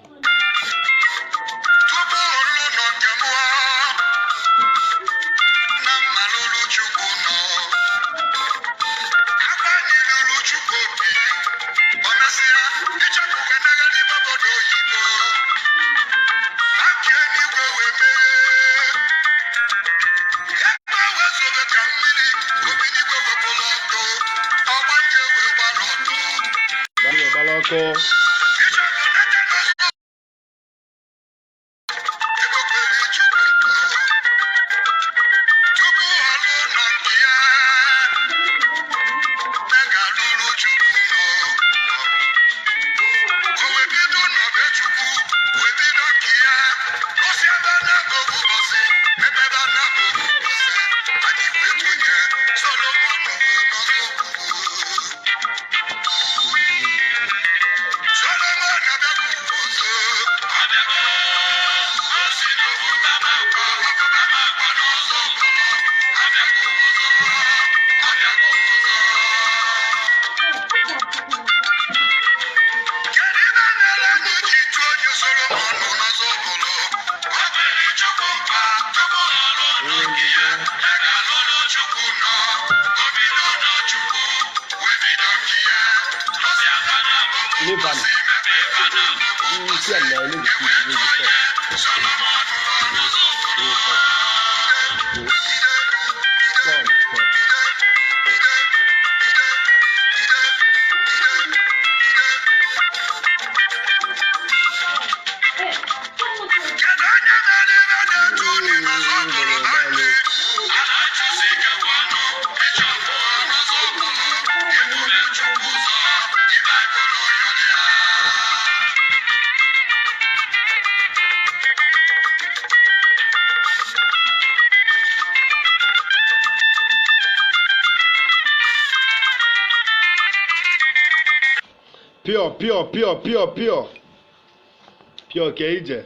pure ka ije.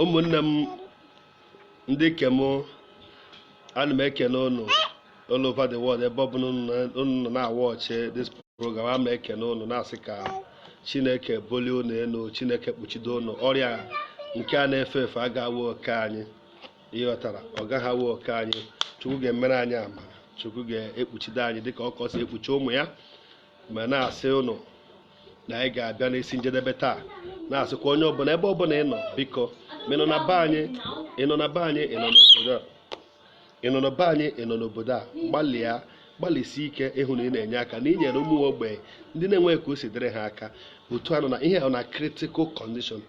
Ụmụnne m ndị kem, ana m ekene unu all over the world ebe ọ bụla unu na-awọchi this program. Ama ekene unu na-asị ka Chineke bulie unu elu, Chineke kpuchido unu. Ọrịa nke a na-efe efe agaghị oke anyị, ịghọtara, ọ gaghị awụ oke anyị. Chukwu ga-emere anyị ama, Chukwu ga-ekpuchido anyị dịka ọkọ si ekpuchi ụmụ ya. Ma na-asị unu na anyị ga-abịa n'isi njedebe taa, na-asịkwa onye ọbụla ebe ọbụla ị nọ, biko ma ị nọ na be anyị, ị nọ na be anyị, ị nọ n'obodo a, ị nọ na be anyị, ị nọ n'obodo a, gbalịsi ike ịhụ na ị na-enye aka na inyere ụmụ ogbenye ndị na-enweghị ka o si dịrị ha aka. Otu anọ na ihe na critical condition,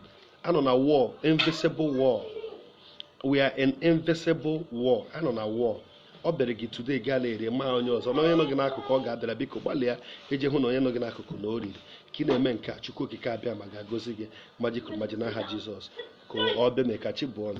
anọ na war, invisible war. We are in invisible war. Anọ na war. Ọ bịara gị today gaa na-eri ma onye ọzọ na onye nọ gị n'akụkụ ọ ga-abịara, biko gbalịa ije hụ na onye nọ gị n'akụkụ na o riri. Ka ị na-eme nke a, Chukwu okike abịa ma ga-agọzi gị, maji n'aha Jizọs, ka ọ bịa mee ka chi bụọ.